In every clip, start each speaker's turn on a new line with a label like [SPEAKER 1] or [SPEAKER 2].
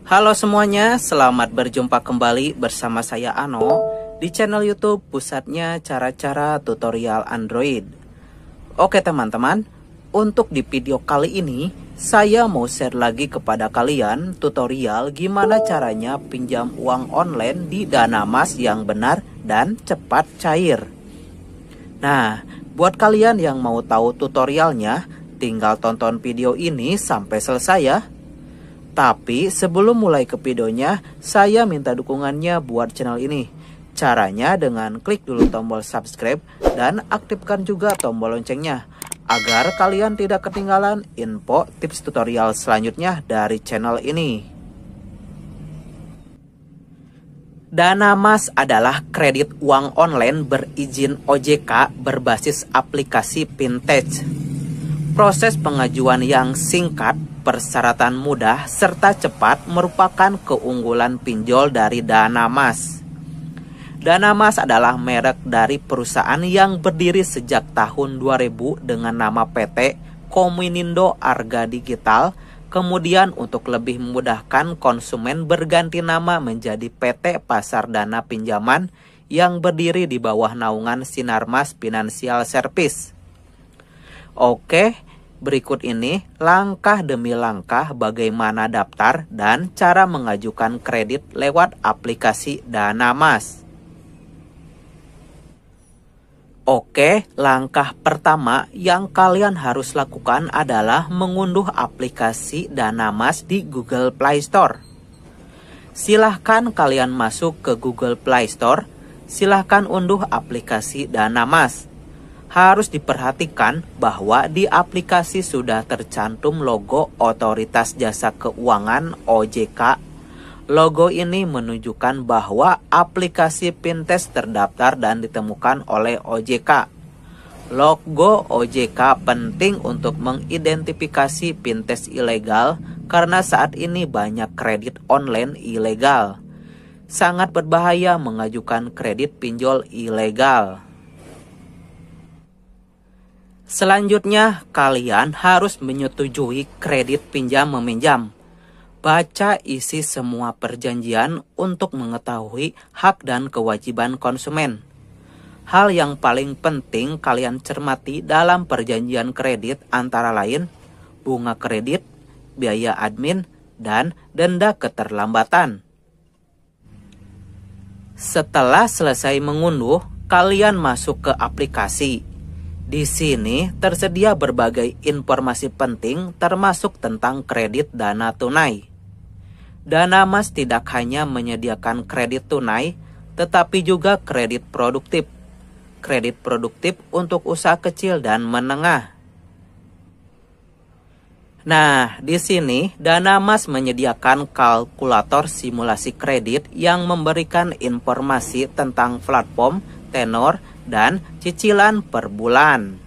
[SPEAKER 1] Halo semuanya, selamat berjumpa kembali bersama saya Ano di channel YouTube pusatnya cara-cara tutorial Android. Oke teman-teman, untuk di video kali ini saya mau share lagi kepada kalian tutorial gimana caranya pinjam uang online di Danamas yang benar dan cepat cair. Nah, buat kalian yang mau tahu tutorialnya, tinggal tonton video ini sampai selesai ya. Tapi sebelum mulai ke videonya, saya minta dukungannya buat channel ini. Caranya dengan klik dulu tombol subscribe dan aktifkan juga tombol loncengnya, agar kalian tidak ketinggalan info tips tutorial selanjutnya dari channel ini. Danamas adalah kredit uang online berizin OJK berbasis aplikasi fintech. Proses pengajuan yang singkat, persyaratan mudah, serta cepat merupakan keunggulan pinjol dari Danamas. Danamas adalah merek dari perusahaan yang berdiri sejak tahun 2000 dengan nama PT Kominindo Arga Digital. Kemudian untuk lebih memudahkan konsumen berganti nama menjadi PT Pasar Dana Pinjaman yang berdiri di bawah naungan Sinarmas Financial Service. Oke, berikut ini langkah demi langkah bagaimana daftar dan cara mengajukan kredit lewat aplikasi Danamas. Oke, langkah pertama yang kalian harus lakukan adalah mengunduh aplikasi Danamas di Google Play Store. Silahkan kalian masuk ke Google Play Store, silahkan unduh aplikasi Danamas. Harus diperhatikan bahwa di aplikasi sudah tercantum logo Otoritas Jasa Keuangan OJK. Logo ini menunjukkan bahwa aplikasi fintech terdaftar dan ditemukan oleh OJK. Logo OJK penting untuk mengidentifikasi fintech ilegal karena saat ini banyak kredit online ilegal. Sangat berbahaya mengajukan kredit pinjol ilegal. Selanjutnya, kalian harus menyetujui kredit pinjam-meminjam. Baca isi semua perjanjian untuk mengetahui hak dan kewajiban konsumen. Hal yang paling penting kalian cermati dalam perjanjian kredit antara lain bunga kredit, biaya admin, dan denda keterlambatan. Setelah selesai mengunduh, kalian masuk ke aplikasi. Di sini tersedia berbagai informasi penting termasuk tentang kredit dana tunai. Danamas tidak hanya menyediakan kredit tunai, tetapi juga kredit produktif. Kredit produktif untuk usaha kecil dan menengah. Nah, di sini Danamas menyediakan kalkulator simulasi kredit yang memberikan informasi tentang platform, tenor, dan cicilan per bulan.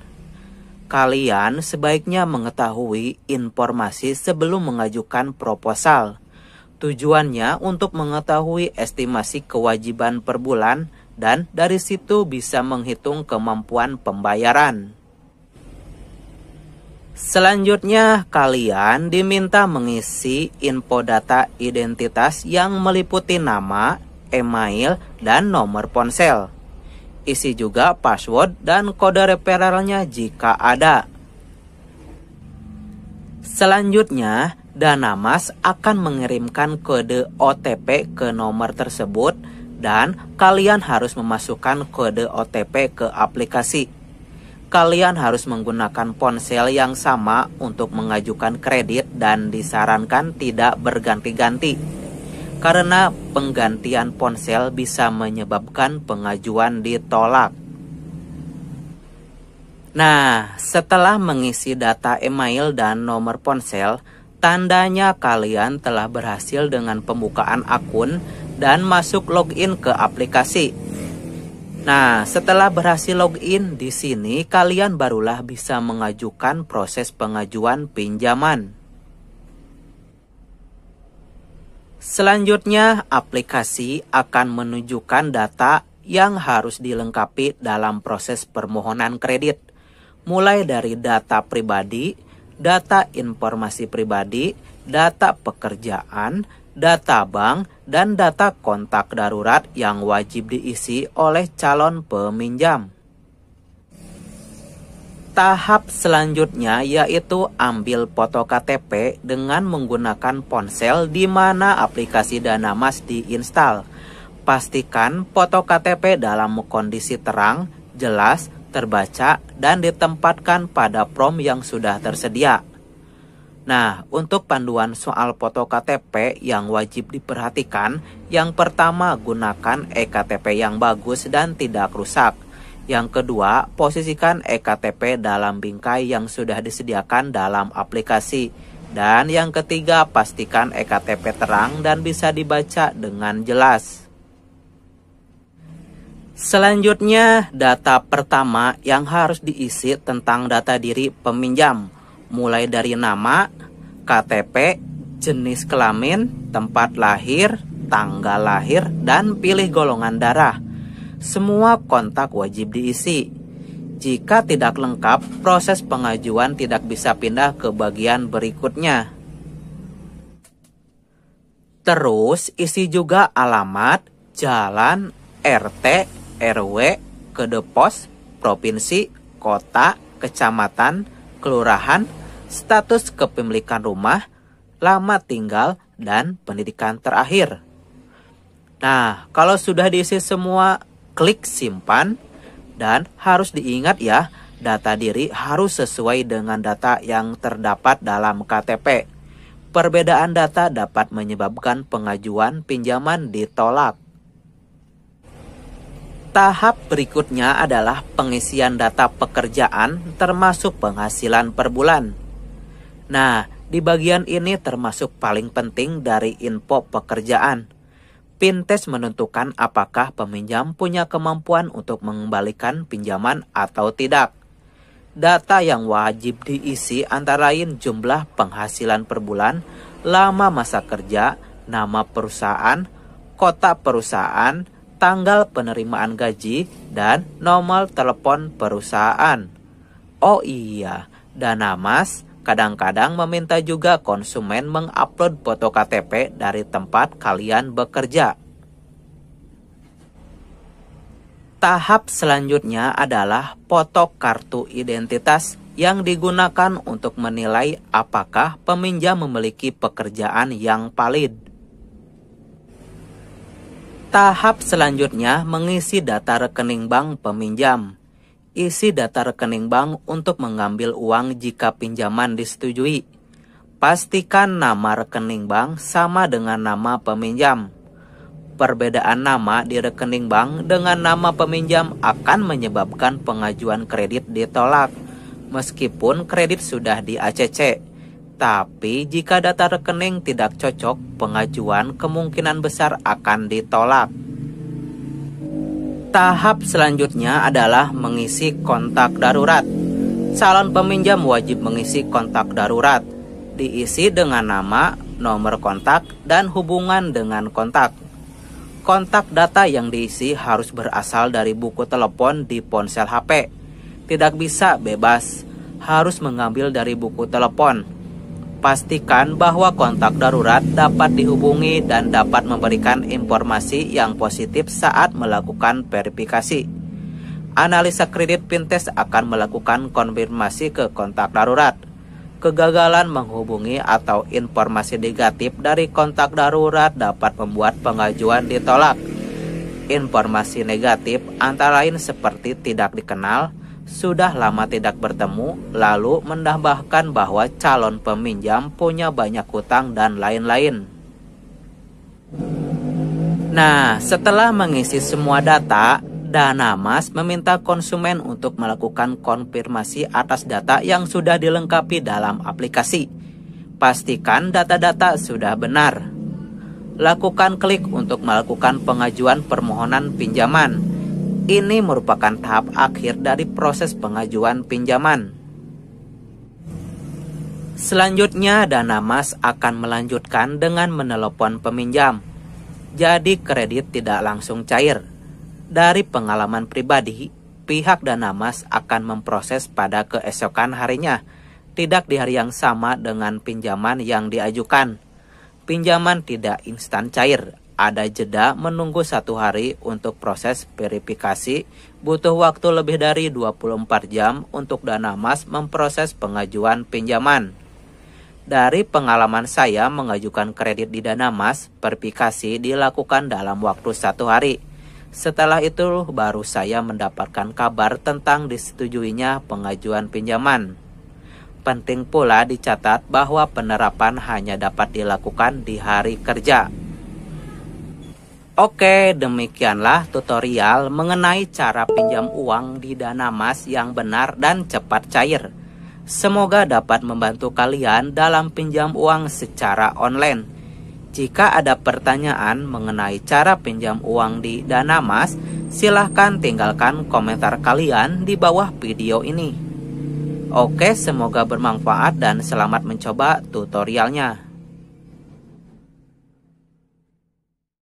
[SPEAKER 1] Kalian sebaiknya mengetahui informasi sebelum mengajukan proposal. Tujuannya untuk mengetahui estimasi kewajiban per bulan dan dari situ bisa menghitung kemampuan pembayaran. Selanjutnya, kalian diminta mengisi info data identitas yang meliputi nama, email, dan nomor ponsel. Isi juga password dan kode referralnya jika ada. Selanjutnya, Danamas akan mengirimkan kode OTP ke nomor tersebut dan kalian harus memasukkan kode OTP ke aplikasi. Kalian harus menggunakan ponsel yang sama untuk mengajukan kredit dan disarankan tidak berganti-ganti. Karena penggantian ponsel bisa menyebabkan pengajuan ditolak. Nah, setelah mengisi data email dan nomor ponsel, tandanya kalian telah berhasil dengan pembukaan akun dan masuk login ke aplikasi. Nah, setelah berhasil login, di sini kalian barulah bisa mengajukan proses pengajuan pinjaman. Selanjutnya, aplikasi akan menunjukkan data yang harus dilengkapi dalam proses permohonan kredit. Mulai dari data pribadi, data informasi pribadi, data pekerjaan, data bank, dan data kontak darurat yang wajib diisi oleh calon peminjam. Tahap selanjutnya yaitu ambil foto KTP dengan menggunakan ponsel di mana aplikasi Danamas diinstal. Pastikan foto KTP dalam kondisi terang, jelas, terbaca, dan ditempatkan pada prom yang sudah tersedia. Nah, untuk panduan soal foto KTP yang wajib diperhatikan, yang pertama gunakan eKTP yang bagus dan tidak rusak. Yang kedua, posisikan eKTP dalam bingkai yang sudah disediakan dalam aplikasi. Dan yang ketiga, pastikan eKTP terang dan bisa dibaca dengan jelas. Selanjutnya, data pertama yang harus diisi tentang data diri peminjam. Mulai dari nama, KTP, jenis kelamin, tempat lahir, tanggal lahir, dan pilih golongan darah. Semua kontak wajib diisi. Jika tidak lengkap, proses pengajuan tidak bisa pindah ke bagian berikutnya. Terus isi juga alamat, jalan, RT, RW, kode pos, provinsi, kota, kecamatan, kelurahan, status kepemilikan rumah, lama tinggal, dan pendidikan terakhir. Nah, kalau sudah diisi semua, klik simpan. Dan harus diingat ya, data diri harus sesuai dengan data yang terdapat dalam KTP. Perbedaan data dapat menyebabkan pengajuan pinjaman ditolak. Tahap berikutnya adalah pengisian data pekerjaan termasuk penghasilan per bulan. Nah, di bagian ini termasuk paling penting dari info pekerjaan. Pintes menentukan apakah peminjam punya kemampuan untuk mengembalikan pinjaman atau tidak. Data yang wajib diisi antara lain jumlah penghasilan per bulan, lama masa kerja, nama perusahaan, kota perusahaan, tanggal penerimaan gaji, dan nomor telepon perusahaan. Oh iya, Danamas kadang-kadang meminta juga konsumen mengupload foto KTP dari tempat kalian bekerja. Tahap selanjutnya adalah foto kartu identitas yang digunakan untuk menilai apakah peminjam memiliki pekerjaan yang valid. Tahap selanjutnya mengisi data rekening bank peminjam. Isi data rekening bank untuk mengambil uang jika pinjaman disetujui. Pastikan nama rekening bank sama dengan nama peminjam. Perbedaan nama di rekening bank dengan nama peminjam akan menyebabkan pengajuan kredit ditolak, meskipun kredit sudah di ACC. Tapi jika data rekening tidak cocok, pengajuan kemungkinan besar akan ditolak. Tahap selanjutnya adalah mengisi kontak darurat. Calon peminjam wajib mengisi kontak darurat. Diisi dengan nama, nomor kontak, dan hubungan dengan kontak. Kontak data yang diisi harus berasal dari buku telepon di ponsel HP. Tidak bisa bebas, harus mengambil dari buku telepon. Pastikan bahwa kontak darurat dapat dihubungi dan dapat memberikan informasi yang positif saat melakukan verifikasi. Analisa kredit Pintes akan melakukan konfirmasi ke kontak darurat. Kegagalan menghubungi atau informasi negatif dari kontak darurat dapat membuat pengajuan ditolak. Informasi negatif antara lain seperti tidak dikenal, sudah lama tidak bertemu, lalu menambahkan bahwa calon peminjam punya banyak hutang dan lain-lain. Nah, setelah mengisi semua data, Danamas meminta konsumen untuk melakukan konfirmasi atas data yang sudah dilengkapi dalam aplikasi. Pastikan data-data sudah benar. Lakukan klik untuk melakukan pengajuan permohonan pinjaman. Ini merupakan tahap akhir dari proses pengajuan pinjaman. Selanjutnya, Danamas akan melanjutkan dengan menelepon peminjam. Jadi kredit tidak langsung cair. Dari pengalaman pribadi, pihak Danamas akan memproses pada keesokan harinya. tidak di hari yang sama dengan pinjaman yang diajukan. Pinjaman tidak instan cair, ada jeda menunggu 1 hari untuk proses verifikasi, butuh waktu lebih dari 24 jam untuk Danamas memproses pengajuan pinjaman. Dari pengalaman saya mengajukan kredit di Danamas, verifikasi dilakukan dalam waktu 1 hari. Setelah itu baru saya mendapatkan kabar tentang disetujuinya pengajuan pinjaman. Penting pula dicatat bahwa penerapan hanya dapat dilakukan di hari kerja. Oke, demikianlah tutorial mengenai cara pinjam uang di Danamas yang benar dan cepat cair. Semoga dapat membantu kalian dalam pinjam uang secara online. Jika ada pertanyaan mengenai cara pinjam uang di Danamas, silahkan tinggalkan komentar kalian di bawah video ini. Oke, semoga bermanfaat dan selamat mencoba tutorialnya.